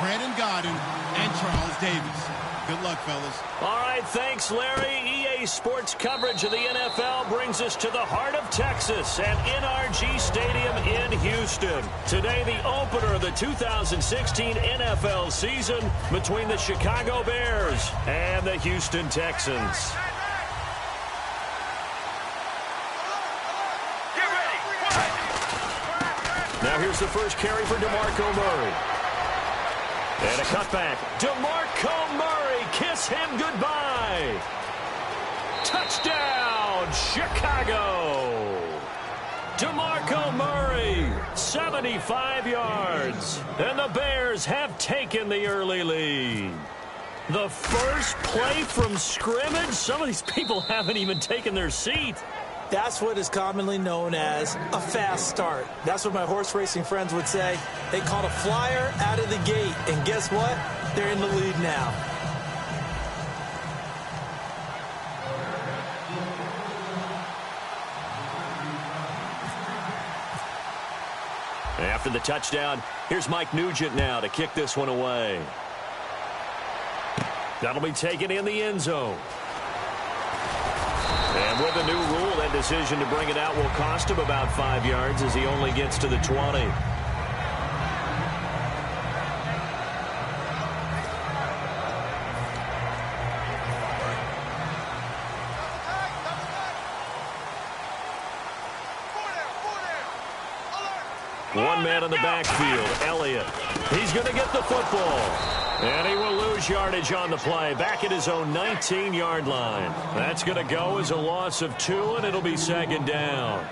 Brandon Godden and Charles Davis. Good luck, fellas. All right, thanks, Larry. EA Sports coverage of the NFL brings us to the heart of Texas at NRG Stadium in Houston. Today, the opener of the 2016 NFL season between the Chicago Bears and the Houston Texans. Now here's the first carry for DeMarco Murray. And a cutback. DeMarco Murray, kiss him goodbye. Touchdown, Chicago. DeMarco Murray, 75 yards. And the Bears have taken the early lead. The first play from scrimmage. Some of these people haven't even taken their seat. That's what is commonly known as a fast start. That's what my horse racing friends would say. They caught a flyer out of the gate, and guess what? They're in the lead now. After the touchdown, here's Mike Nugent now to kick this one away. That'll be taken in the end zone. And with the new rule, that decision to bring it out will cost him about 5 yards as he only gets to the 20. One man in the backfield, Elliott. He's going to get the football. And he will lose yardage on the play, back at his own 19-yard line. That's going to go as a loss of 2, and it'll be second down.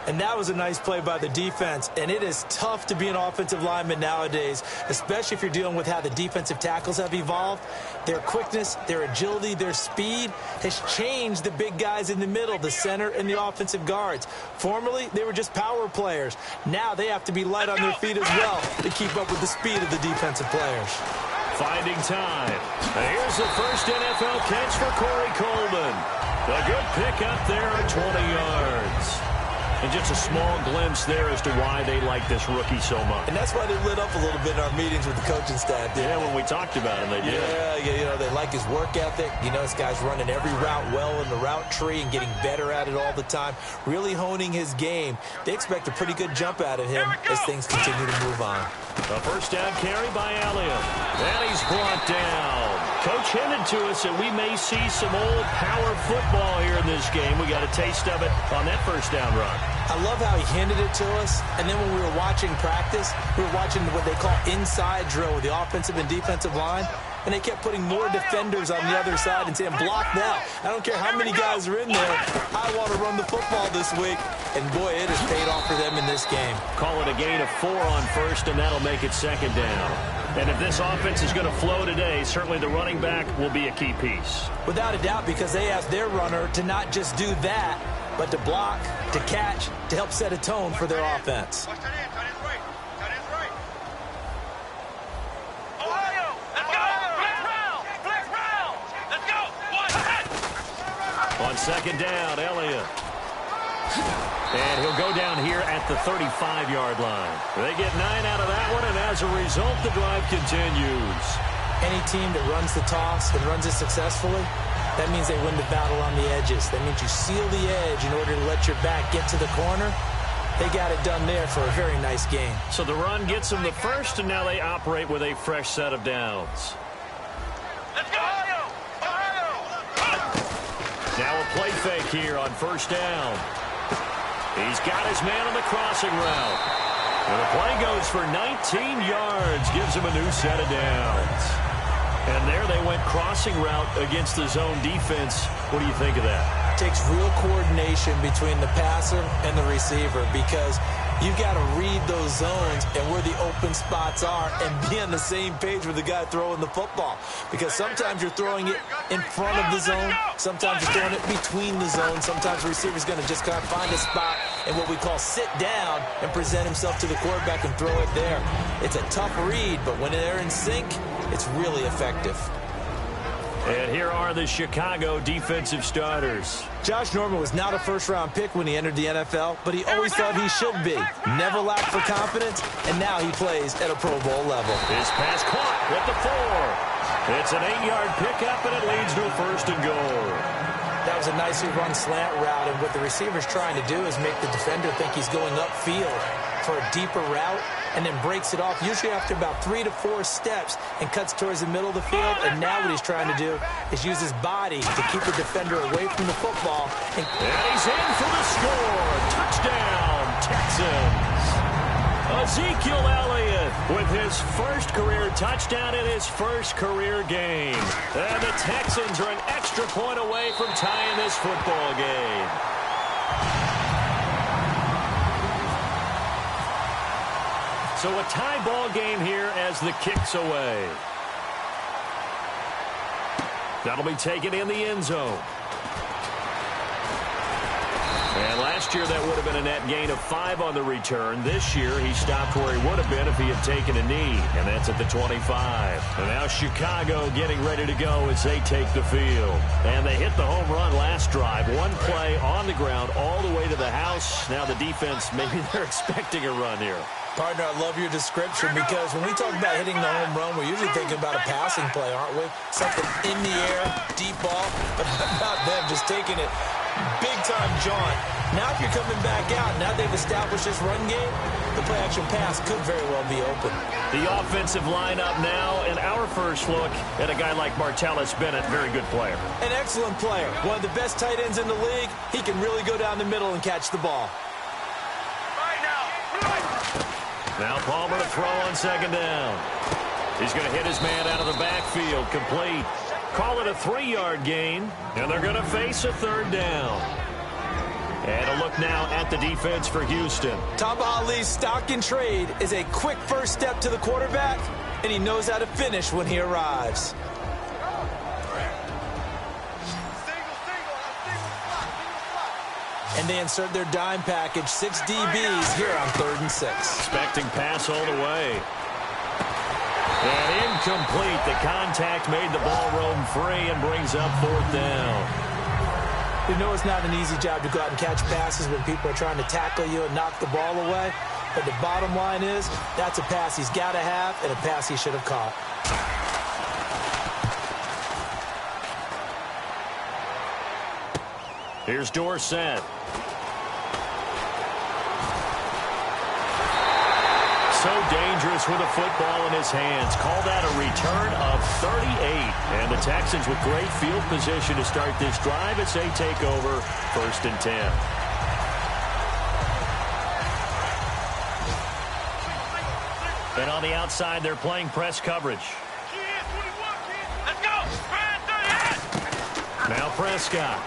And that was a nice play by the defense. And it is tough to be an offensive lineman nowadays, especially if you're dealing with how the defensive tackles have evolved. Their quickness, their agility, their speed has changed the big guys in the middle, the center and the offensive guards. Formerly, they were just power players. Now they have to be light on their feet as well to keep up with the speed of the defensive players. Finding time. Here's the first NFL catch for Corey Coleman. A good pick up there at 20 yards. And just a small glimpse there as to why they like this rookie so much. And that's why they lit up a little bit in our meetings with the coaching staff. Yeah, when we talked about him, they did. Yeah, you know, they like his work ethic. You know, this guy's running every route well in the route tree and getting better at it all the time, really honing his game. They expect a pretty good jump out of him as things continue to move on. A first down carry by Elliott. And he's brought down. Coach hinted to us that we may see some old power football here in this game. We got a taste of it on that first down run. I love how he hinted it to us, and then when we were watching practice, we were watching what they call inside drill with the offensive and defensive line, and they kept putting more defenders on the other side and saying, block that. I don't care how many guys are in there. I want to run the football this week, and boy, it has paid off for them in this game. Call it a gain of 4 on first, and that'll make it second down. And if this offense is going to flow today, certainly the running back will be a key piece. Without a doubt, because they asked their runner to not just do that, but to block, to catch, to help set a tone for their offense. On second down, Elliott. And he'll go down here at the 35-yard line. They get 9 out of that one, and as a result, the drive continues. Any team that runs the toss and runs it successfully, that means they win the battle on the edges. That means you seal the edge in order to let your back get to the corner. They got it done there for a very nice game. So the run gets them the first, and now they operate with a fresh set of downs. Let's go! Now a play fake here on first down. He's got his man on the crossing route. And the play goes for 19 yards, gives him a new set of downs. And there they went crossing route against the zone defense. What do you think of that? It takes real coordination between the passer and the receiver because you've got to read those zones and where the open spots are and be on the same page with the guy throwing the football. Because sometimes you're throwing it in front of the zone. Sometimes you're throwing it between the zones. Sometimes the receiver's going to just kind of find a spot and what we call sit down and present himself to the quarterback and throw it there. It's a tough read, but when they're in sync, it's really effective. And here are the Chicago defensive starters. Josh Norman was not a first-round pick when he entered the NFL, but he always thought he should be. Never lacked for confidence, and now he plays at a Pro Bowl level. His pass caught at the 4. It's an 8-yard pickup, and it leads to a 1st and goal. That was a nicely run slant route, and what the receiver's trying to do is make the defender think he's going upfield for a deeper route, and then breaks it off, usually after about 3 to 4 steps, and cuts towards the middle of the field. And now what he's trying to do is use his body to keep the defender away from the football. And he's in for the score. Touchdown, Texans. Ezekiel Elliott with his first career touchdown in his first career game. And the Texans are an extra point away from tying this football game. So a tie ball game here as the kick's away. That'll be taken in the end zone. And last year that would have been a net gain of 5 on the return. This year he stopped where he would have been if he had taken a knee, and that's at the 25. And now Chicago getting ready to go as they take the field. And they hit the home run last drive. One play on the ground all the way to the house. Now the defense, maybe they're expecting a run here. Partner, I love your description, because when we talk about hitting the home run, we're usually thinking about a passing play, aren't we? Something in the air, deep ball, but not them just taking it big-time jaunt. Now if you're coming back out, now they've established this run game, the play-action pass could very well be open. The offensive lineup now, and our first look at a guy like Martellus Bennett, very good player. An excellent player, one of the best tight ends in the league. He can really go down the middle and catch the ball. Now Palmer to throw on 2nd down. He's going to hit his man out of the backfield. Complete. Call it a 3-yard gain. And they're going to face a 3rd down. And a look now at the defense for Houston. Tamba Hali's stock in trade is a quick first step to the quarterback, and he knows how to finish when he arrives. And they insert their dime package, 6 DBs here on 3rd and 6. Expecting pass all the way. And incomplete. The contact made the ball roam free and brings up 4th down. You know it's not an easy job to go out and catch passes when people are trying to tackle you and knock the ball away. But the bottom line is, that's a pass he's got to have and a pass he should have caught. Here's Dorsett. So dangerous with a football in his hands. Call that a return of 38. And the Texans with great field position to start this drive as they take over 1st and 10. And on the outside, they're playing press coverage. Let's go! Now Prescott.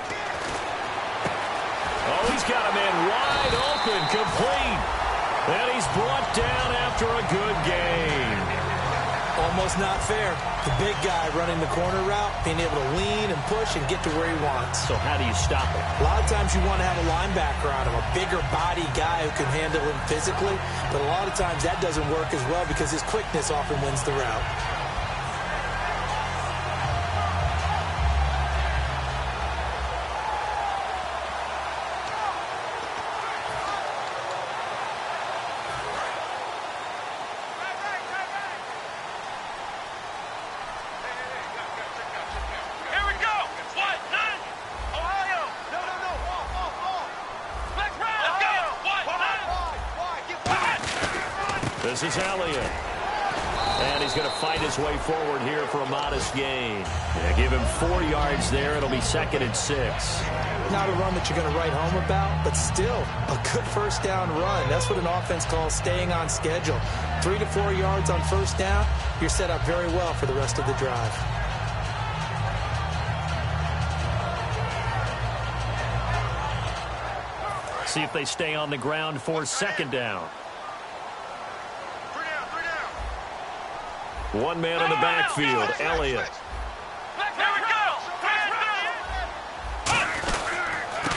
Oh, he's got a man wide open, complete. And he's brought down after a good game. Almost not fair. The big guy running the corner route, being able to lean and push and get to where he wants. So how do you stop it? A lot of times you want to have a linebacker on him, a bigger body guy who can handle him physically. But a lot of times that doesn't work as well because his quickness often wins the route. This is Elliott. And he's going to fight his way forward here for a modest gain. Yeah, give him 4 yards there. It'll be 2nd and 6. Not a run that you're going to write home about, but still a good first down run. That's what an offense calls staying on schedule. 3 to 4 yards on first down, you're set up very well for the rest of the drive. See if they stay on the ground for 2nd down. One man in the backfield, Elliott. Here we go!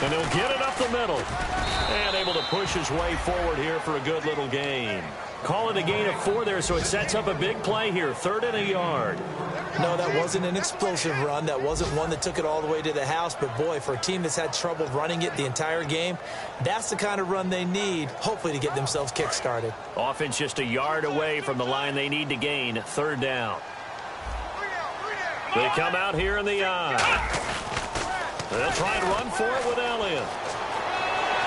And he'll get it up the middle. And able to push his way forward here for a good little gain. Call it a gain of 4 there, so it sets up a big play here. 3rd and a yard. No, that wasn't an explosive run. That wasn't one that took it all the way to the house. But, boy, for a team that's had trouble running it the entire game, that's the kind of run they need, hopefully, to get themselves kick-started. Offense just a yard away from the line they need to gain. 3rd down. They come out here in the eye. They'll try and run for it with Elliott.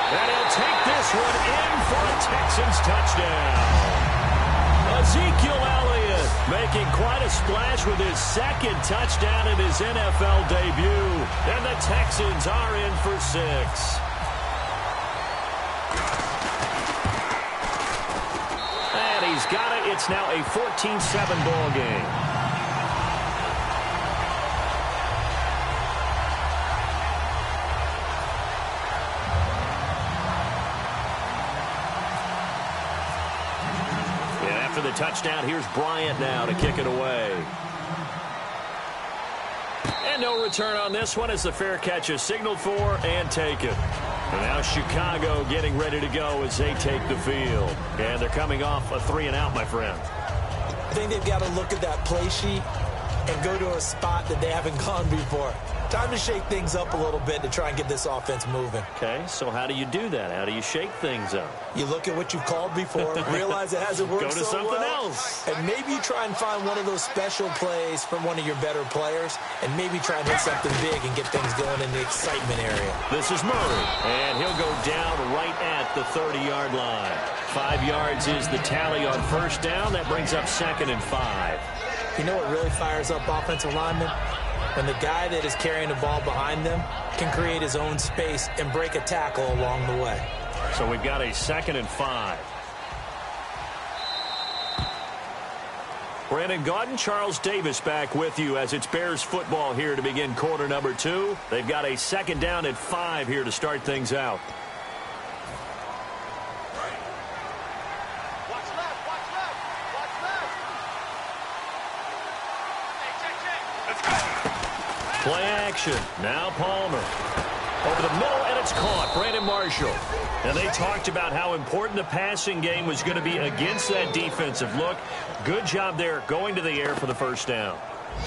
And he'll take this one in for a Texans touchdown. Ezekiel Elliott making quite a splash with his 2nd touchdown in his NFL debut. And the Texans are in for 6. And he's got it. It's now a 14-7 ball game. The touchdown. Here's Bryant now to kick it away. And no return on this one as the fair catch is signaled for and taken. And now Chicago getting ready to go as they take the field. And they're coming off a 3-and-out, my friend. I think they've got to look at that play sheet and go to a spot that they haven't gone before. Time to shake things up a little bit to try and get this offense moving. Okay, so how do you do that? How do you shake things up? You look at what you've called before, realize it hasn't worked go to so something well, else. and maybe you try and find one of those special plays from one of your better players, and maybe try and hit something big and get things going in the excitement area. This is Murray, and he'll go down right at the 30-yard line. 5 yards is the tally on 1st down. That brings up 2nd and 5. You know what really fires up offensive linemen? When the guy that is carrying the ball behind them can create his own space and break a tackle along the way. So we've got a 2nd and 5. Brandon Gaudin, Charles Davis back with you as it's Bears football here to begin quarter number 2. They've got a 2nd down and 5 here to start things out. Play action. Now Palmer. Over the middle, and it's caught. Brandon Marshall. And they talked about how important the passing game was going to be against that defensive look. Good job there going to the air for the 1st down.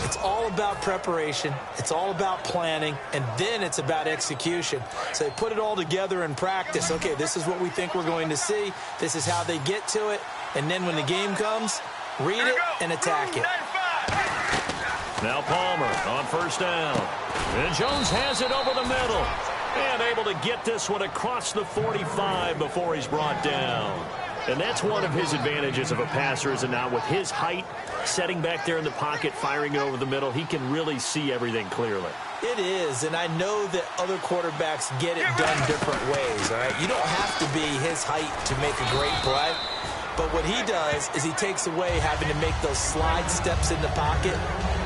It's all about preparation. It's all about planning. And then it's about execution. So they put it all together in practice. Okay, this is what we think we're going to see. This is how they get to it. And then when the game comes, read it and attack it. Now Palmer on 1st down. And Jones has it over the middle. And able to get this one across the 45 before he's brought down. And that's one of his advantages of a passer, is it not? With his height, setting back there in the pocket, firing it over the middle, he can really see everything clearly. It is, and I know that other quarterbacks get it done different ways, all right? You don't have to be his height to make a great play. But what he does is he takes away having to make those slide steps in the pocket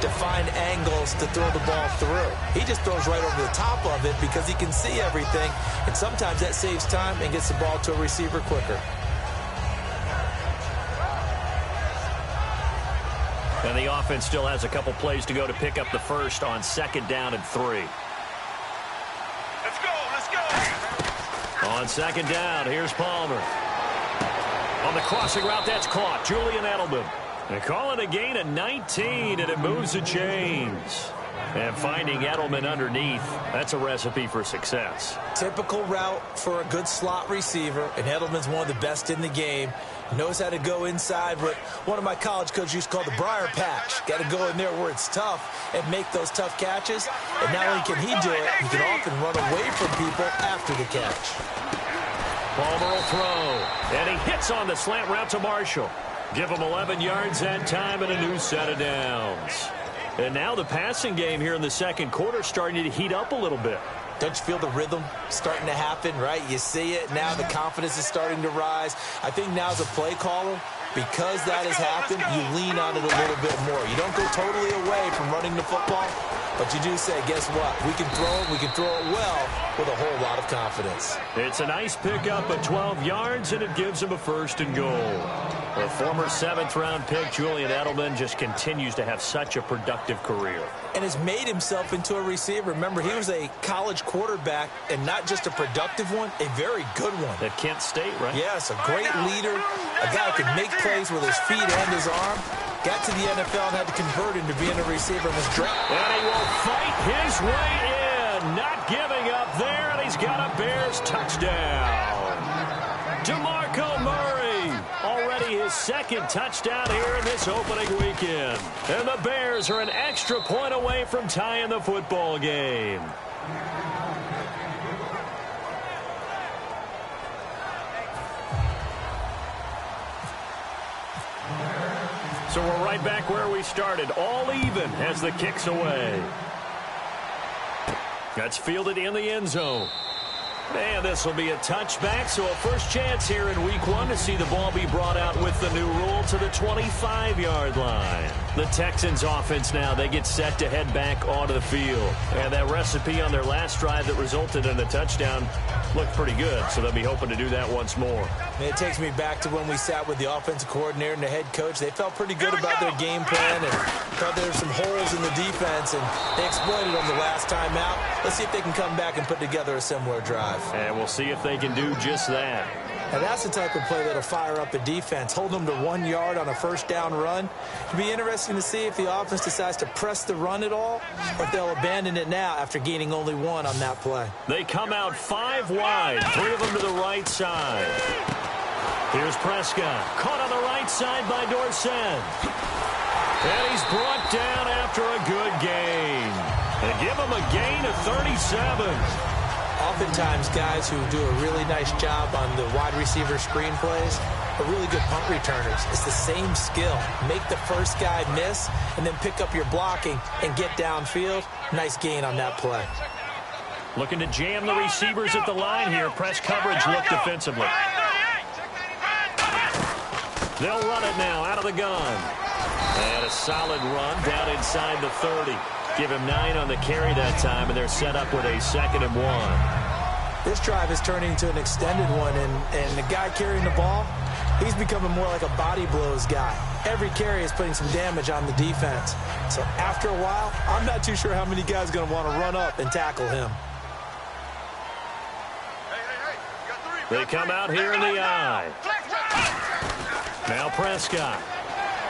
to find angles to throw the ball through. He just throws right over the top of it because he can see everything, and sometimes that saves time and gets the ball to a receiver quicker. And the offense still has a couple plays to go to pick up the 1st on 2nd down and 3. Let's go, let's go. On 2nd down, here's Palmer. On the crossing route, that's caught. Julian Edelman. They call it a gain of 19, and it moves the chains. And finding Edelman underneath, that's a recipe for success. Typical route for a good slot receiver, and Edelman's one of the best in the game. Knows how to go inside what one of my college coaches used to call the briar patch. Got to go in there where it's tough and make those tough catches. And not only can he do it, he can often run away from people after the catch. Palmer will throw, and he hits on the slant route to Marshall. Give him 11 yards that time and a new set of downs. And now the passing game here in the 2nd quarter starting to heat up a little bit. Don't you feel the rhythm starting to happen, right? You see it now. The confidence is starting to rise. I think now as a play caller, because that has happened, you lean on it a little bit more. You don't go totally away from running the football, but you do say, guess what? We can throw it. We can throw it well with a whole lot of confidence. It's a nice pickup of 12 yards, and it gives him a 1st and goal. The former 7th-round pick, Julian Edelman, just continues to have such a productive career. And has made himself into a receiver. Remember, he was a college quarterback, and not just a productive one, a very good one. At Kent State, right? Yes, a great leader, A guy who could make plays with his feet and his arm. Got to the NFL and had to convert into being a receiver in his draft. And he will fight his way in. Not giving up there, and he's got a Bears touchdown. DeMarco Murray, already his second touchdown here in this opening weekend. And the Bears are an extra point away from tying the football game. So we're right back where we started, all even as the kick's away. That's fielded in the end zone. And this will be a touchback, so a first chance here in week one to see the ball be brought out with the new rule to the 25-yard line. The Texans offense now, they get set to head back onto the field. And that recipe on their last drive that resulted in a touchdown looked pretty good, so they'll be hoping to do that once more. It takes me back to when we sat with the offensive coordinator and the head coach. They felt pretty good about their game plan and thought there were some holes in the defense, and they exploited them the last time out. Let's see if they can come back and put together a similar drive. And we'll see if they can do just that. And that's the type of play that'll fire up a defense. Hold them to 1 yard on a first down run. It'll be interesting to see if the offense decides to press the run at all, or if they'll abandon it now after gaining only one on that play. They come out 5 wide, 3 of them to the right side. Here's Prescott, caught on the right side by Dorsett. And he's brought down after a good gain. They give him a gain of 37. Oftentimes, guys who do a really nice job on the wide receiver screen plays are really good punt returners. It's the same skill. Make the first guy miss and then pick up your blocking and get downfield. Nice gain on that play. Looking to jam the receivers at the line here. Press coverage look defensively. They'll run it now out of the gun. And a solid run down inside the 30. Give him 9 on the carry that time, and they're set up with a 2nd and 1. This drive is turning into an extended one, and the guy carrying the ball, he's becoming more like a body blows guy. Every carry is putting some damage on the defense. So after a while, I'm not too sure how many guys are going to want to run up and tackle him. They come out here in the eye. Now Prescott.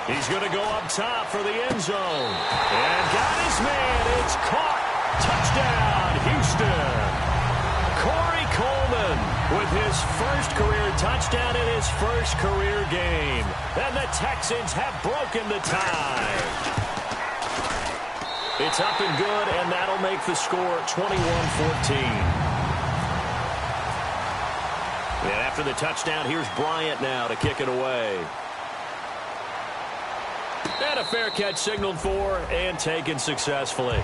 He's going to go up top for the end zone. And got his man. It's caught. Touchdown, Houston. Corey Coleman with his first career touchdown in his first career game. And the Texans have broken the tie. It's up and good, and that'll make the score 21-14. And after the touchdown, here's Bryant now to kick it away. And a fair catch signaled for and taken successfully.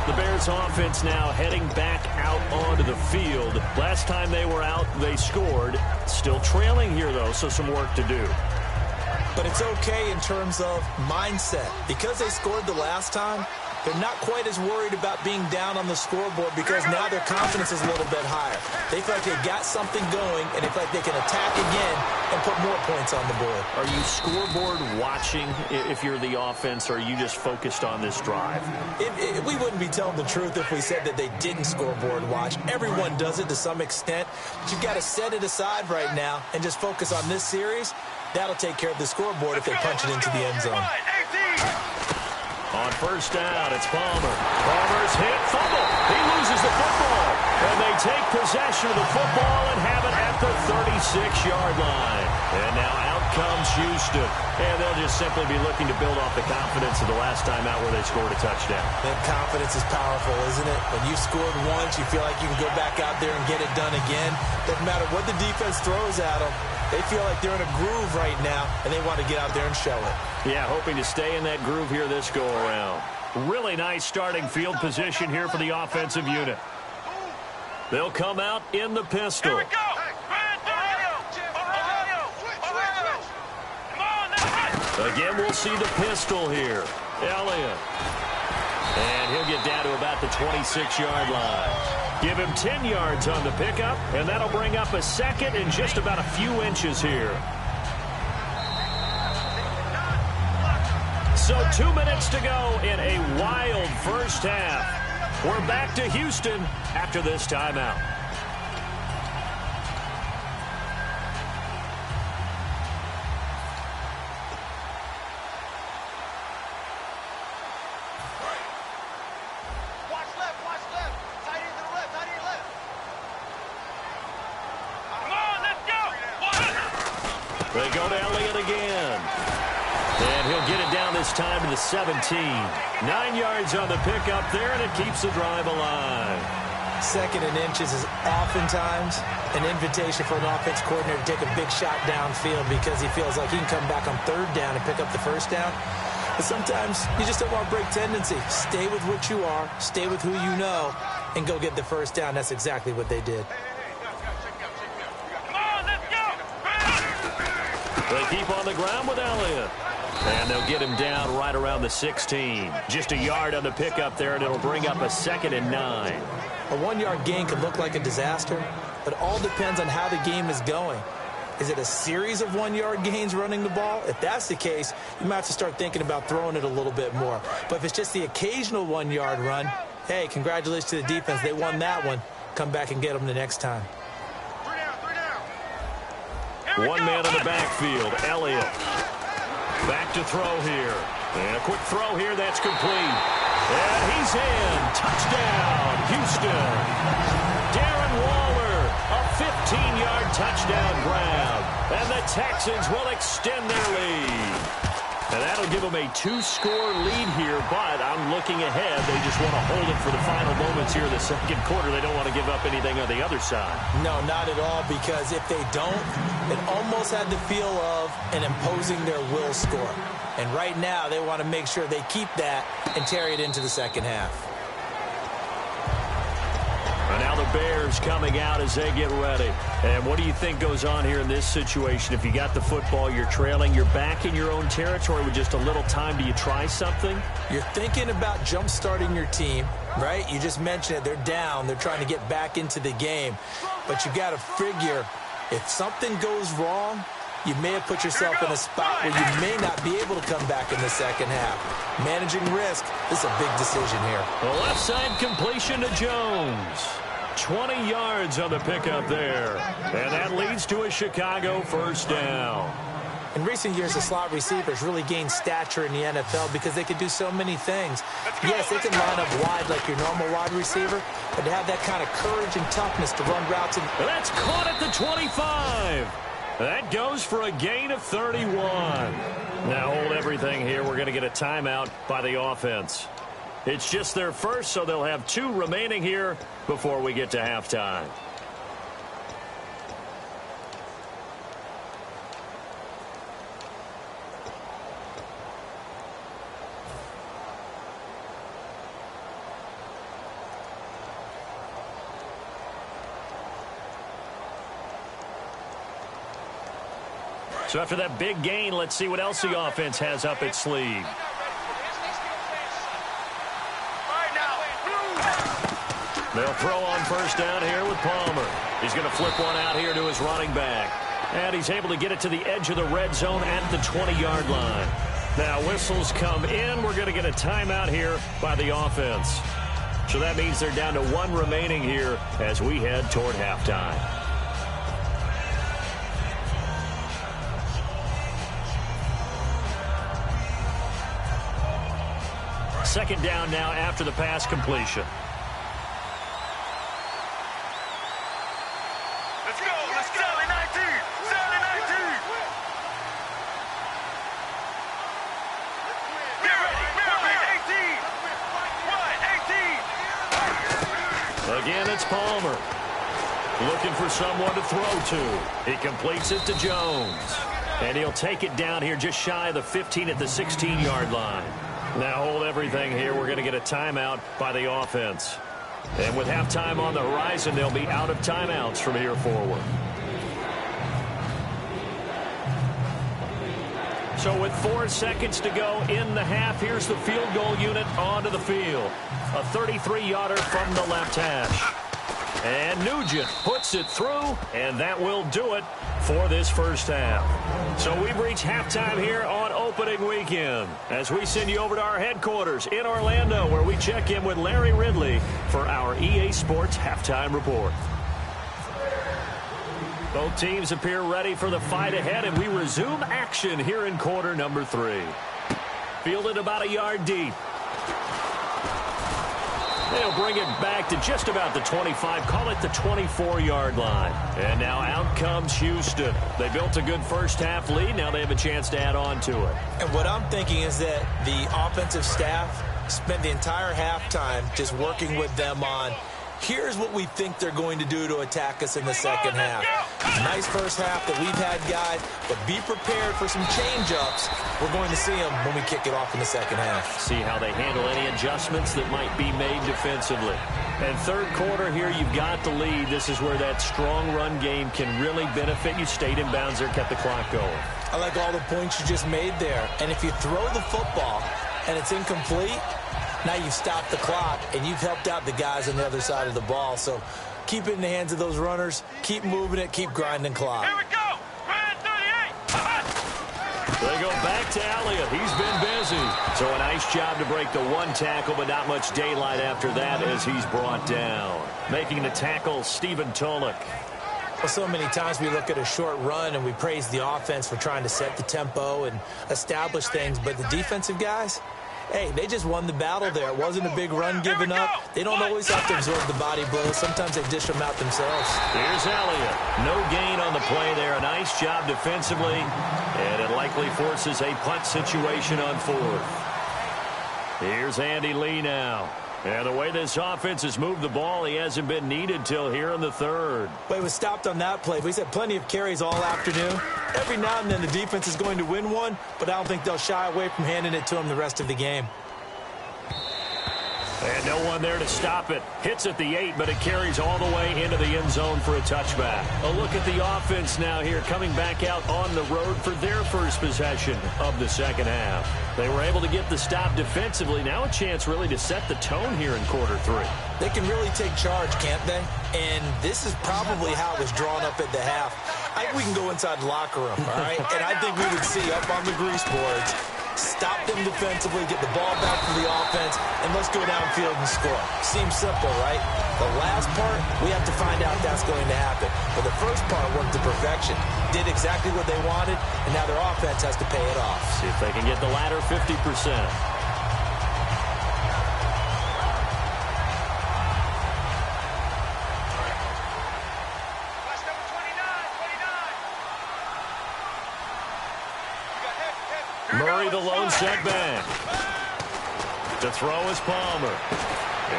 The Bears offense now heading back out onto the field. Last time they were out, they scored. Still trailing here, though, so some work to do. But it's okay in terms of mindset. Because they scored the last time, they're not quite as worried about being down on the scoreboard because now their confidence is a little bit higher. They feel like they got something going, and they feel like they can attack again and put more points on the board. Are you scoreboard watching if you're the offense, or are you just focused on this drive? We wouldn't be telling the truth if we said that they didn't scoreboard watch. Everyone does it to some extent. But you've got to set it aside right now and just focus on this series. That'll take care of the scoreboard if they punch it into the end zone. On first down, it's Palmer. Palmer's hit, fumble. He loses the football. And they take possession of the football and have it at the 36-yard line. And now out comes Houston. And they'll just simply be looking to build off the confidence of the last time out where they scored a touchdown. That confidence is powerful, isn't it? When you've scored once, you feel like you can go back out there and get it done again. Doesn't matter what the defense throws at them. They feel like they're in a groove right now, and they want to get out there and show it. Yeah, hoping to stay in that groove here this go-around. Really nice starting field position here for the offensive unit. They'll come out in the pistol. Here we go. Again, we'll see the pistol here. Elliott. And he'll get down to about the 26-yard line. Give him 10 yards on the pickup, and that'll bring up a 2nd and just about a few inches here. So 2 minutes to go in a wild first half. We're back to Houston after this timeout. go to Elliott again. And he'll get it down this time to the 17. 9 yards on the pickup there, and it keeps the drive alive. 2nd and inches is oftentimes an invitation for an offense coordinator to take a big shot downfield because he feels like he can come back on 3rd down and pick up the 1st down. But sometimes you just don't want to break tendency. Stay with what you are, stay with who you know, and go get the 1st down. That's exactly what they did. Come on, let's go! They keep on the ground with Elliott. And they'll get him down right around the 16. Just a yard on the pickup there, and it'll bring up a 2nd and 9. A 1-yard gain can look like a disaster, but all depends on how the game is going. Is it a series of 1-yard gains running the ball? If that's the case, you might have to start thinking about throwing it a little bit more. But if it's just the occasional 1-yard run, hey, congratulations to the defense. They won that one. Come back and get them the next time. 3 down. One man in the backfield, Elliott. Back to throw here. And a quick throw here, that's complete. And he's in. Touchdown, Houston. Darren Waller, a 15-yard touchdown grab. And the Texans will extend their lead. And that'll give them a 2-score lead here, but I'm looking ahead. They just want to hold it for the final moments here in the 2nd quarter. They don't want to give up anything on the other side. No, not at all, because if they don't, it almost had the feel of an imposing their will score. And right now, they want to make sure they keep that and carry it into the 2nd half. And now the Bears coming out as they get ready. And what do you think goes on here in this situation? If you got the football, you're trailing, you're back in your own territory with just a little time. Do you try something? You're thinking about jump-starting your team, right? You just mentioned it. They're down. They're trying to get back into the game. But you got to figure, if something goes wrong, you may have put yourself in a spot where you may not be able to come back in the 2nd half. Managing risk is a big decision here. The left side completion to Jones. 20 yards on the pickup there. And that leads to a Chicago 1st down. In recent years, the slot receivers really gained stature in the NFL because they could do so many things. Yes, they can line up wide like your normal wide receiver, but to have that kind of courage and toughness to run routes. And that's caught at the 25. That goes for a gain of 31. Now hold everything here. We're going to get a timeout by the offense. It's just their first, so they'll have 2 remaining here before we get to halftime. So after that big gain, let's see what else the offense has up its sleeve. They'll throw on 1st down here with Palmer. He's going to flip one out here to his running back. And he's able to get it to the edge of the red zone at the 20-yard line. Now whistles come in. We're going to get a timeout here by the offense. So that means they're down to 1 remaining here as we head toward halftime. Second down now after the pass completion. Again, it's Palmer. Looking for someone to throw to. He completes it to Jones. And he'll take it down here just shy of the 15 at the 16-yard line. Now hold everything here. We're going to get a timeout by the offense. And with halftime on the horizon, they'll be out of timeouts from here forward. So with 4 seconds to go in the half, here's the field goal unit onto the field. A 33-yarder from the left hash. And Nugent puts it through, and that will do it for this first half. So we've reached halftime here on opening weekend as we send you over to our headquarters in Orlando, where we check in with Larry Ridley for our EA Sports halftime report. Both teams appear ready for the fight ahead, and we resume action here in quarter number 3. Fielded about a yard deep. They'll bring it back to just about the 25, call it the 24-yard line. And now out comes Houston. They built a good first-half lead. Now they have a chance to add on to it. And what I'm thinking is that the offensive staff spent the entire halftime just working with them on, here's what we think they're going to do to attack us in the second half. Nice first half that we've had, guys, but be prepared for some change-ups. We're going to see them when we kick it off in the second half. See how they handle any adjustments that might be made defensively. And third quarter here, you've got the lead. This is where that strong run game can really benefit you. Stayed in bounds there, kept the clock going. I like all the points you just made there. And if you throw the football and it's incomplete, now you've stopped the clock, and you've helped out the guys on the other side of the ball. So keep it in the hands of those runners. Keep moving it. Keep grinding clock. Here we go. Grand 38. They go back to Elliott. He's been busy. So a nice job to break the one tackle, but not much daylight after that as he's brought down. Making the tackle, Stephen Tolick. Well, so many times we look at a short run and we praise the offense for trying to set the tempo and establish things, but the defensive guys, hey, they just won the battle there. It wasn't a big run given up. They don't always have to absorb the body blows. Sometimes they dish them out themselves. Here's Elliott. No gain on the play there. A nice job defensively, and it likely forces a punt situation on fourth. Here's Andy Lee now. And the way this offense has moved the ball, he hasn't been needed till here in the third. But he was stopped on that play. He's had plenty of carries all afternoon. Every now and then the defense is going to win one, but I don't think they'll shy away from handing it to him the rest of the game. And no one there to stop it. Hits at the 8, but it carries all the way into the end zone for a touchback. A look at the offense now here, coming back out on the road for their first possession of the second half. They were able to get the stop defensively. Now a chance really to set the tone here in quarter three. They can really take charge, can't they? And this is probably how it was drawn up at the half. I think we can go inside the locker room, all right? And I think we would see up on the grease boards, stop them defensively, get the ball back to the offense, and let's go downfield and score. Seems simple, right? The last part, we have to find out that's going to happen. But the first part worked to perfection. Did exactly what they wanted, and now their offense has to pay it off. See if they can get the latter 50%. Murray, the lone setback. To throw is Palmer.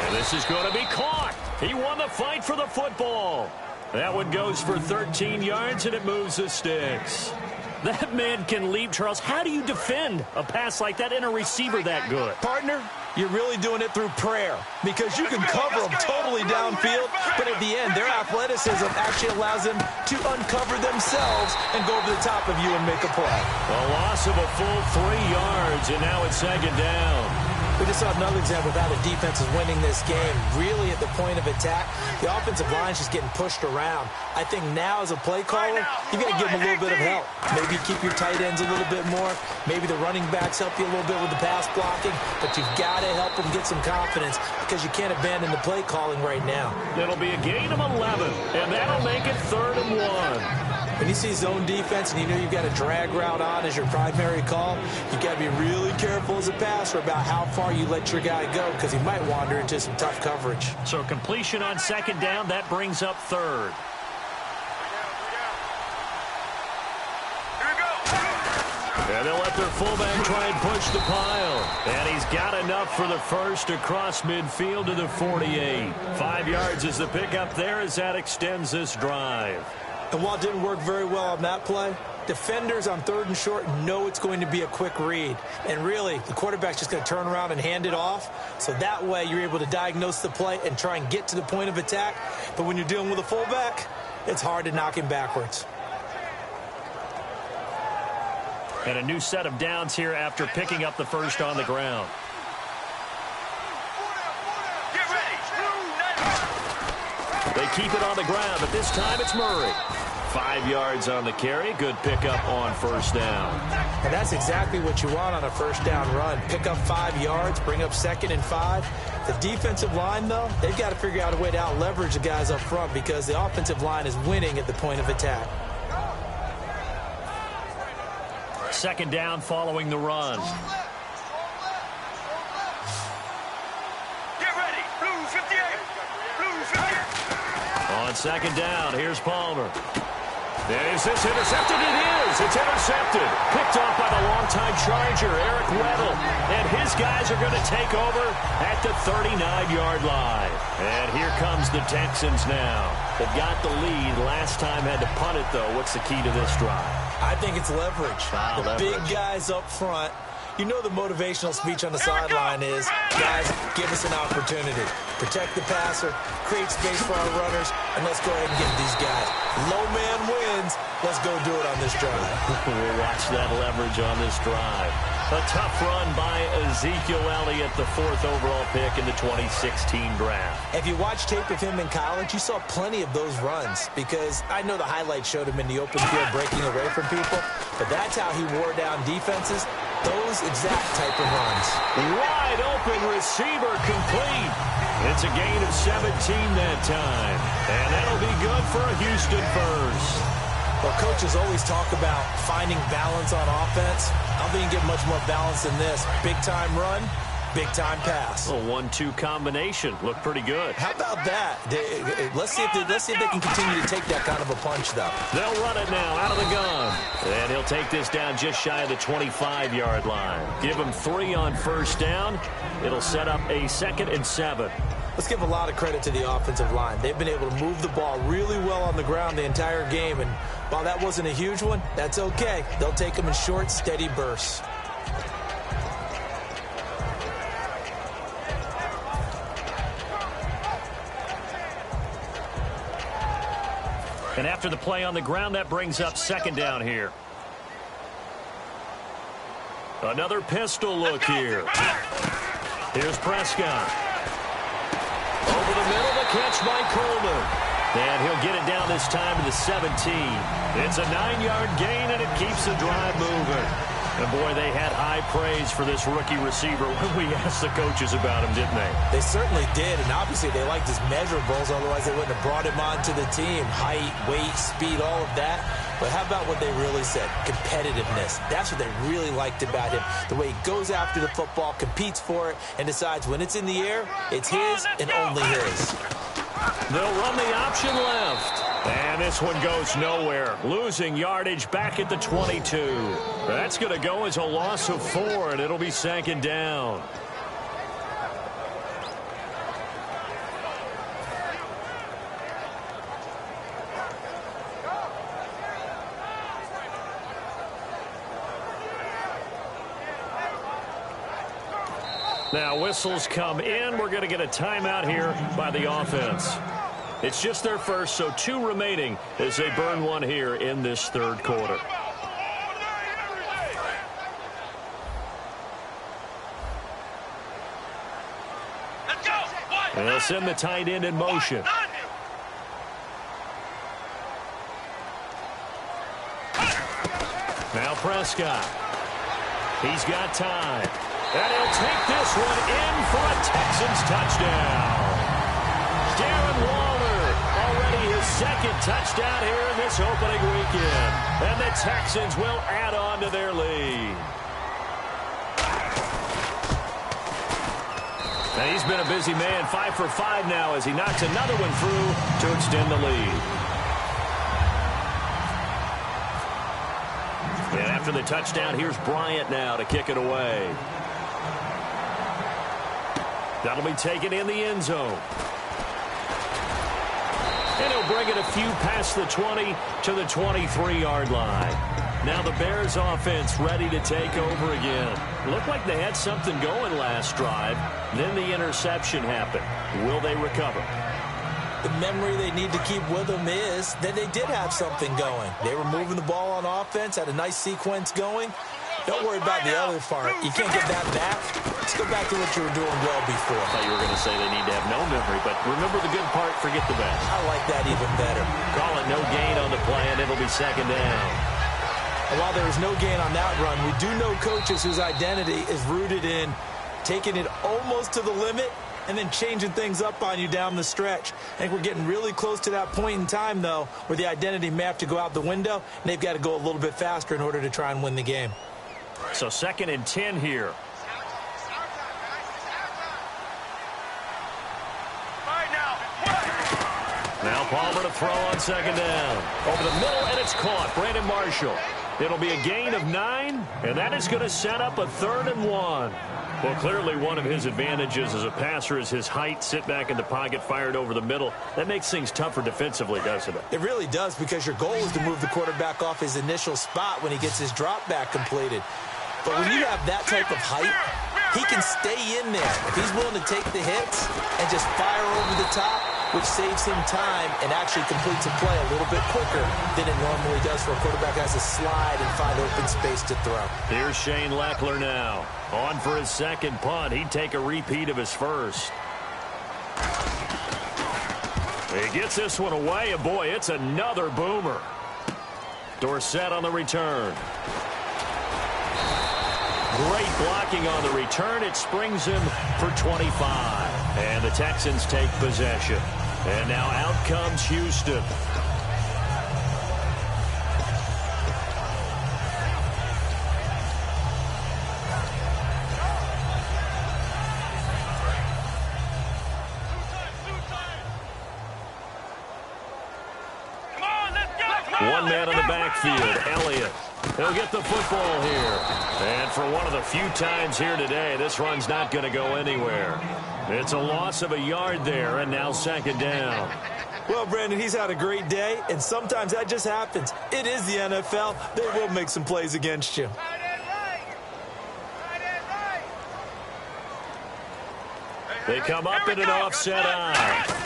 And this is going to be caught. He won the fight for the football. That one goes for 13 yards, and it moves the sticks. That man can leap, Charles. How do you defend a pass like that and a receiver that good? Partner, you're really doing it through prayer, because you can cover them totally downfield, but at the end, their athleticism actually allows them to uncover themselves and go over the top of you and make a play. A loss of a full 3 yards, and now it's second down. We just saw another example of how the defense is winning this game. Really at the point of attack, the offensive line is just getting pushed around. I think now as a play caller, you've got to give them a little bit of help. Maybe keep your tight ends a little bit more. Maybe the running backs help you a little bit with the pass blocking. But you've got to help them get some confidence, because you can't abandon the play calling right now. It'll be a gain of 11, and that'll make it 3rd and 1. When you see zone defense and you know you've got a drag route on as your primary call, you've got to be really careful as a passer about how far you let your guy go, because he might wander into some tough coverage. So completion on second down, that brings up 3rd. And they'll let their fullback try and push the pile. And he's got enough for the first across midfield to the 48. 5 yards is the pickup there as that extends this drive. And while it didn't work very well on that play, defenders on 3rd and short know it's going to be a quick read. And really, the quarterback's just going to turn around and hand it off. So that way, you're able to diagnose the play and try and get to the point of attack. But when you're dealing with a fullback, it's hard to knock him backwards. And a new set of downs here after picking up the first on the ground. Get ready. They keep it on the ground, but this time it's Murray. 5 yards on the carry. Good pickup on first down. And that's exactly what you want on a first down run. Pick up 5 yards, bring up 2nd and 5. The defensive line, though, they've got to figure out a way to out-leverage the guys up front, because the offensive line is winning at the point of attack. Second down following the run. Get ready. Blue On second down, here's Palmer. And is this intercepted? It is. It's intercepted. Picked off by the longtime Charger, Eric Weddle. And his guys are going to take over at the 39-yard line. And here comes the Texans now. They've got the lead. Last time had to punt it, though. What's the key to this drive? I think it's leverage. The big guys up front. You know the motivational speech on the sideline is, guys, give us an opportunity. Protect the passer, create space for our runners, and let's go ahead and get these guys. Low man wins. Let's go do it on this drive. We'll watch that leverage on this drive. A tough run by Ezekiel Elliott, the 4th overall pick in the 2016 draft. If you watch tape of him in college, you saw plenty of those runs because I know the highlights showed him in the open field breaking away from people, but that's how he wore down defenses, those exact type of runs. Wide open receiver complete. It's a gain of 17 that time, and that'll be good for a Houston first. Well, coaches always talk about finding balance on offense. I don't think you get much more balance than this. Big-time run, big-time pass. A 1-2 combination. Looked pretty good. How about that? Let's see if they can continue to take that kind of a punch, though. They'll run it now out of the gun. And he'll take this down just shy of the 25-yard line. Give him 3 on first down. It'll set up a 2nd and 7. Let's give a lot of credit to the offensive line. They've been able to move the ball really well on the ground the entire game, and while that wasn't a huge one, that's okay. They'll take them in short, steady bursts. And after the play on the ground, that brings up 2nd down here. Another pistol look here. Here's Prescott. Over the middle, the catch by Coleman. And he'll get it down this time to the 17. It's a 9-yard gain, and it keeps the drive moving. And, boy, they had high praise for this rookie receiver when we asked the coaches about him, didn't they? They certainly did, and obviously they liked his measurables, otherwise they wouldn't have brought him onto the team. Height, weight, speed, all of that. But how about what they really said? Competitiveness. That's what they really liked about him. The way he goes after the football, competes for it, and decides when it's in the air, it's his and only his. They'll run the option left. And this one goes nowhere. Losing yardage back at the 22. That's going to go as a loss of 4, and it'll be 2nd down. Now whistles come in. We're going to get a timeout here by the offense. It's just their first, so 2 remaining as they burn 1 here in this 3rd quarter. Let's go. And they'll send the tight end in motion. Now Prescott. He's got time. And he'll take this one in for a Texans touchdown. Darren Waller, already his 2nd touchdown here in this opening weekend. And the Texans will add on to their lead. And he's been a busy man, 5 for 5 now as he knocks another one through to extend the lead. And after the touchdown, here's Bryant now to kick it away. That'll be taken in the end zone. And he'll bring it a few past the 20 to the 23-yard line. Now the Bears offense ready to take over again. Looked like they had something going last drive. Then the interception happened. Will they recover? The memory they need to keep with them is that they did have something going. They were moving the ball on offense, had a nice sequence going. Don't worry about the other part. You can't get that back. Let's go back to what you were doing well before. I thought you were going to say they need to have no memory, but remember the good part, forget the bad. I like that even better. Call it no gain on the play, and it'll be 2nd down. And while there was no gain on that run, we do know coaches whose identity is rooted in taking it almost to the limit and then changing things up on you down the stretch. I think we're getting really close to that point in time, though, where the identity may have to go out the window, and they've got to go a little bit faster in order to try and win the game. So 2nd and 10 here. Right now. Now Palmer to throw on second down. Over the middle, and it's caught. Brandon Marshall. It'll be a gain of 9, and that is going to set up a 3rd and 1. Well, clearly one of his advantages as a passer is his height. Sit back in the pocket, fired over the middle. That makes things tougher defensively, doesn't it? It really does, because your goal is to move the quarterback off his initial spot when he gets his drop back completed. But when you have that type of height, he can stay in there. If he's willing to take the hits and just fire over the top, which saves him time and actually completes a play a little bit quicker than it normally does for a quarterback who has to slide and find open space to throw. Here's Shane Leckler now. On for his second punt. He'd take a repeat of his first. He gets this one away, and boy, it's another boomer. Dorsett on the return. Great blocking on the return. It springs him for 25. And the Texans take possession. And now out comes Houston. One man on the backfield, Elliott. He'll get the football here. And for one of the few times here today, this run's not going to go anywhere. It's a loss of a yard there, and now second down. Well, Brandon, he's had a great day, and sometimes that just happens. It is the NFL. They will make some plays against you. They come up in an offset eye.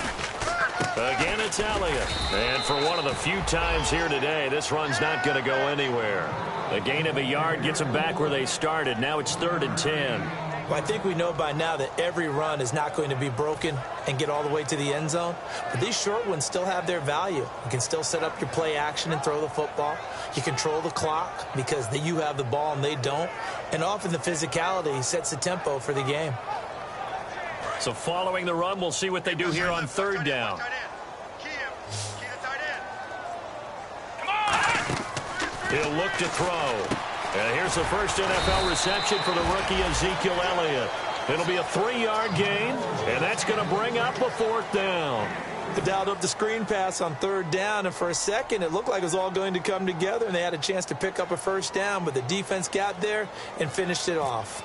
Again, it's Elliott. And for one of the few times here today, this run's not going to go anywhere. A gain of a yard gets them back where they started. Now it's 3rd and 10. Well, I think we know by now that every run is not going to be broken and get all the way to the end zone. But these short ones still have their value. You can still set up your play action and throw the football. You control the clock because you have the ball and they don't. And often the physicality sets the tempo for the game. So following the run, we'll see what they do here on 3rd down. He'll look to throw. And here's the first NFL reception for the rookie Ezekiel Elliott. It'll be a 3-yard gain, and that's going to bring up a 4th down. They dialed up the screen pass on 3rd down, and for a second it looked like it was all going to come together, and they had a chance to pick up a 1st down, but the defense got there and finished it off.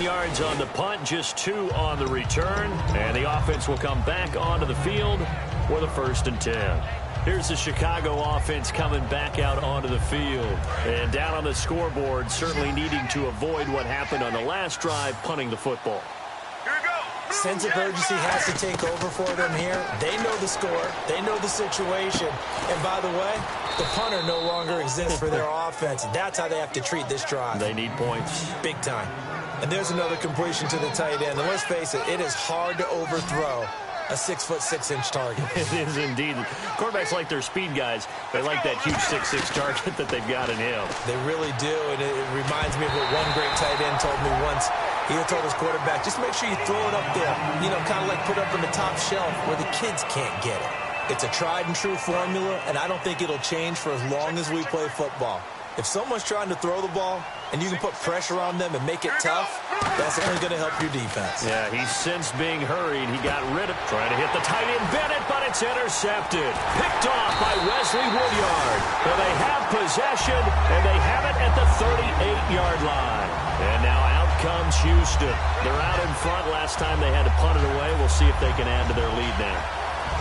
Yards on the punt, just 2 on the return, and the offense will come back onto the field for the 1st and 10. Here's the Chicago offense coming back out onto the field, and down on the scoreboard, certainly needing to avoid what happened on the last drive, punting the football. Sense of urgency has to take over for them here. They know the score. They know the situation. And by the way, the punter no longer exists for their offense. That's how they have to treat this drive. They need points. Big time. And there's another completion to the tight end. And let's face it, it is hard to overthrow a 6'6" target. It is indeed. Quarterbacks like their speed guys. They like that huge 6'6" target that they've got in him. They really do, and it reminds me of what one great tight end told me once. He told his quarterback, just make sure you throw it up there. You know, kind of like put it up on the top shelf where the kids can't get it. It's a tried and true formula, and I don't think it'll change for as long as we play football. If someone's trying to throw the ball and you can put pressure on them and make it tough, that's only going to help your defense. Yeah, he's since being hurried. He got rid of trying to hit the tight end Bennett, but it's intercepted. Picked off by Wesley Woodyard. Well, they have possession, and they have it at the 38-yard line. And now out comes Houston. They're out in front. Last time they had to punt it away. We'll see if they can add to their lead now.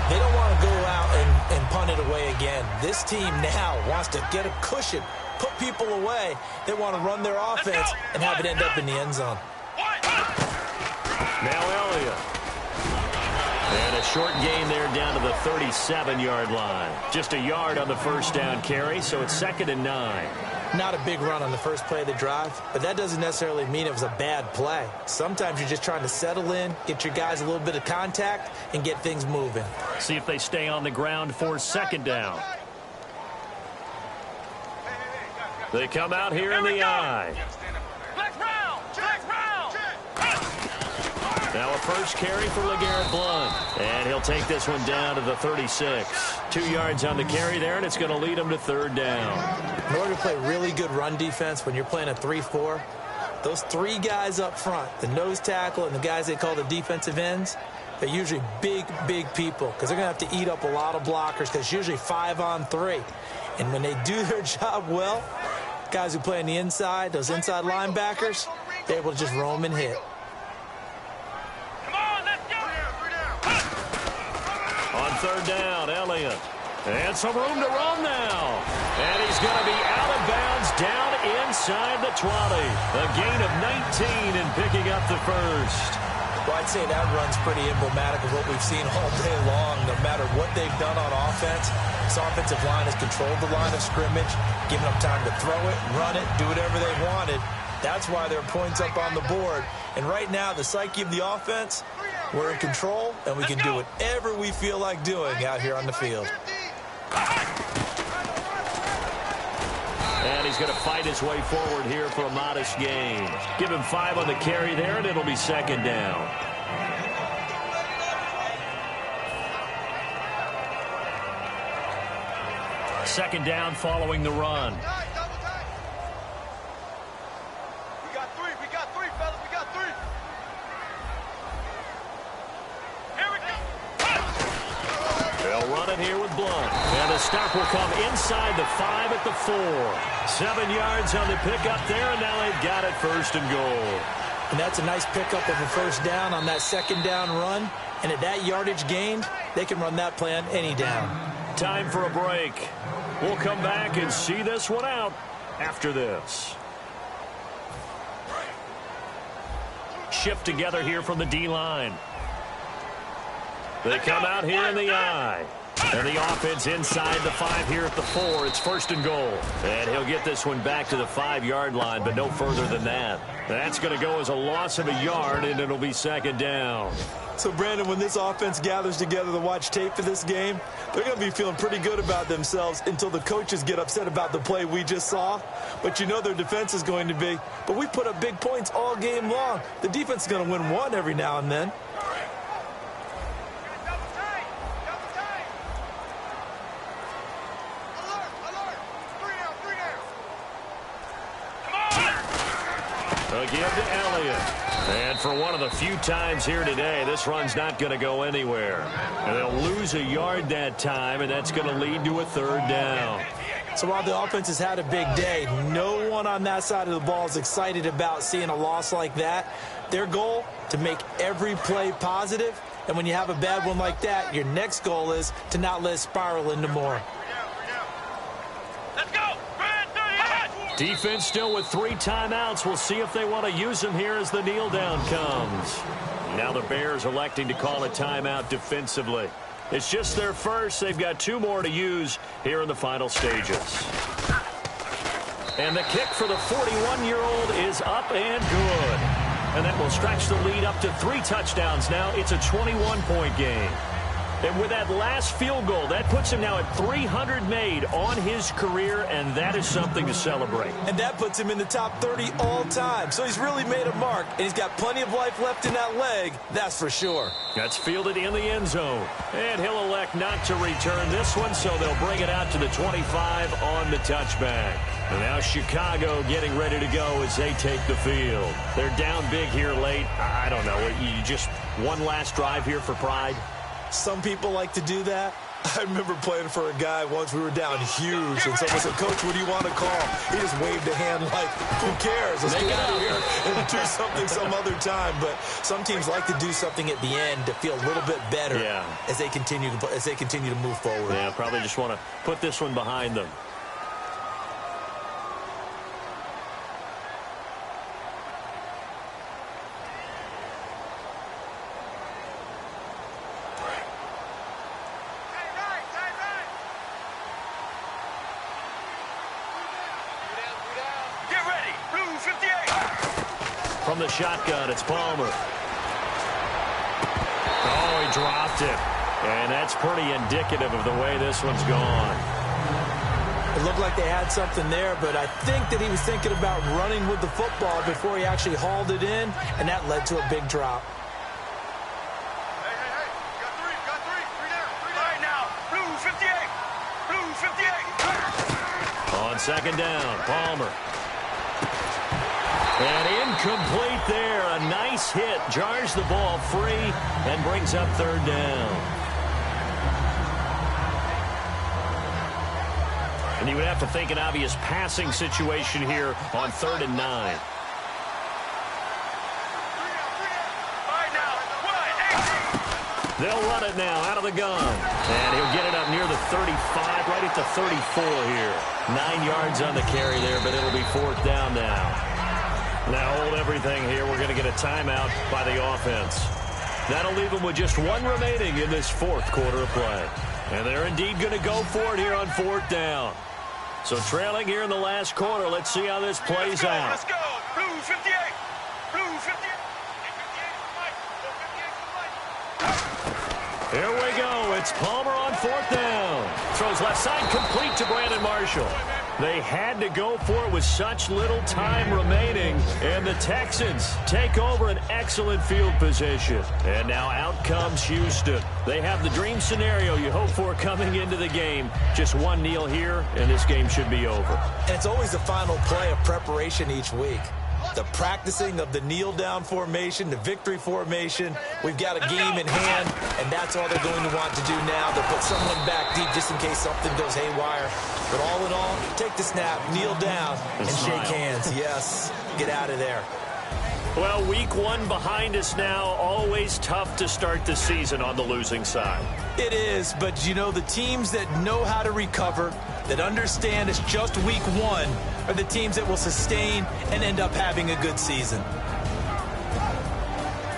They don't want to go out and punt it away again. This team now wants to get a cushion, put people away. They want to run their offense and have it end up in the end zone. Now Elliott. And a short gain there down to the 37-yard line. Just a yard on the first down carry, so it's 2nd and 9. Not a big run on the first play of the drive, but that doesn't necessarily mean it was a bad play. Sometimes you're just trying to settle in, get your guys a little bit of contact, and get things moving. See if they stay on the ground for 2nd down. They come out here in the eye. Now a first carry for LeGarrette Blount. And he'll take this one down to the 36. 2 yards on the carry there, and it's going to lead him to third down. In order to play really good run defense when you're playing a 3-4, those 3 guys up front, the nose tackle and the guys they call the defensive ends, they're usually big, big people because they're going to have to eat up a lot of blockers because it's usually 5 on 3. And when they do their job well, guys who play on the inside, those inside linebackers, they're able to just roam and hit. On third down, Elliott. And some room to run now. And he's going to be out of bounds down inside the 20. A gain of 19 and picking up the first. Well, I'd say that run's pretty emblematic of what we've seen all day long. No matter what they've done on offense, this offensive line has controlled the line of scrimmage, given them time to throw it, run it, do whatever they wanted. That's why there are points up on the board. And right now, the psyche of the offense, we're in control, and we can do whatever we feel like doing out here on the field. And he's going to fight his way forward here for a modest gain. Give him 5 on the carry there, and it'll be second down. Second down following the run. Here with Blount. And the stop will come inside the 5 at the 4. 7 yards on the pickup there, and now they've got it first and goal. And that's a nice pickup of a first down on that second down run. And at that yardage gained, they can run that play on any down. Time for a break. We'll come back and see this one out after this. Shift together here from the D-line. They come out here in the I. And the offense inside the 5 here at the 4. It's first and goal. And he'll get this one back to the 5-yard line, but no further than that. That's going to go as a loss of a yard, and it'll be second down. So, Brandon, when this offense gathers together to watch tape for this game, they're going to be feeling pretty good about themselves until the coaches get upset about the play we just saw. But you know their defense is going to be. But we put up big points all game long. The defense is going to win one every now and then. Give to Elliott. And for one of the few times here today, this run's not going to go anywhere. And they'll lose a yard that time, and that's going to lead to a third down. So while the offense has had a big day, no one on that side of the ball is excited about seeing a loss like that. Their goal, to make every play positive. And when you have a bad one like that, your next goal is to not let it spiral into more. Defense still with 3 timeouts. We'll see if they want to use them here as the kneel down comes. Now the Bears electing to call a timeout defensively. It's just their first. They've got 2 more to use here in the final stages. And the kick for the 41-year-old is up and good. And that will stretch the lead up to 3 touchdowns now. It's a 21-point game. And with that last field goal, that puts him now at 300 made on his career, and that is something to celebrate. And that puts him in the top 30 all time. So he's really made a mark, and he's got plenty of life left in that leg, that's for sure. That's fielded in the end zone. And he'll elect not to return this one, so they'll bring it out to the 25 on the touchback. And now Chicago getting ready to go as they take the field. They're down big here late. I don't know. You just one last drive here for pride? Some people like to do that. I remember playing for a guy once. We were down huge, and someone said, "Coach, what do you want to call?" He just waved a hand like, "Who cares? Let's get out of here and do something some other time." But some teams like to do something at the end to feel a little bit better as they continue to move forward. Yeah, probably just want to put this one behind them. From the shotgun, it's Palmer. Oh, he dropped it. And that's pretty indicative of the way this one's gone. It looked like they had something there, but I think that he was thinking about running with the football before he actually hauled it in, and that led to a big drop. on second down. Palmer. And incomplete there. A nice hit. Jars the ball free and brings up third down. And you would have to think an obvious passing situation here on 3rd and 9. They'll run it now out of the gun. And he'll get it up near the 35, right at the 34 here. 9 yards on the carry there, but it'll be 4th down now. Now hold everything here. We're going to get a timeout by the offense. That'll leave them with just 1 remaining in this 4th quarter of play. And they're indeed going to go for it here on 4th down. So trailing here in the last quarter. Let's see how this plays out. Let's go. Blue 58. Blue 58. Here we go. It's Palmer on 4th down. Throws left side complete to Brandon Marshall. They had to go for it with such little time remaining. And the Texans take over an excellent field position. And now out comes Houston. They have the dream scenario you hope for coming into the game. Just one kneel here, and this game should be over. And it's always the final play of preparation each week. The practicing of the kneel-down formation, the victory formation. We've got a game in hand, and that's all they're going to want to do now. They'll put someone back deep just in case something goes haywire. But all in all, take the snap, kneel down, and shake hands. Yes, get out of there. Well, week 1 behind us now. Always tough to start the season on the losing side. It is, but you know, the teams that know how to recover, that understand it's just week 1, are the teams that will sustain and end up having a good season.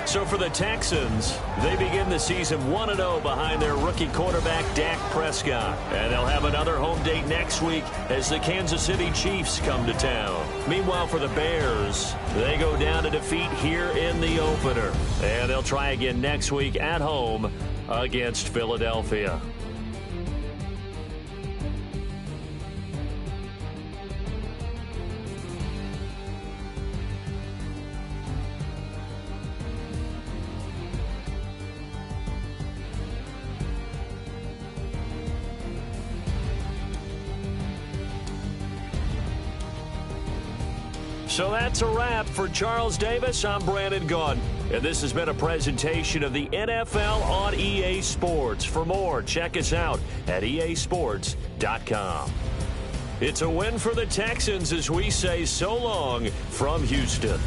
So for the Texans, they begin the season 1-0 behind their rookie quarterback, Dak Prescott. And they'll have another home date next week as the Kansas City Chiefs come to town. Meanwhile, for the Bears, they go down to defeat here in the opener. And they'll try again next week at home against Philadelphia. So that's a wrap. For Charles Davis, I'm Brandon Gaudin. And this has been a presentation of the NFL on EA Sports. For more, check us out at easports.com. It's a win for the Texans as we say so long from Houston.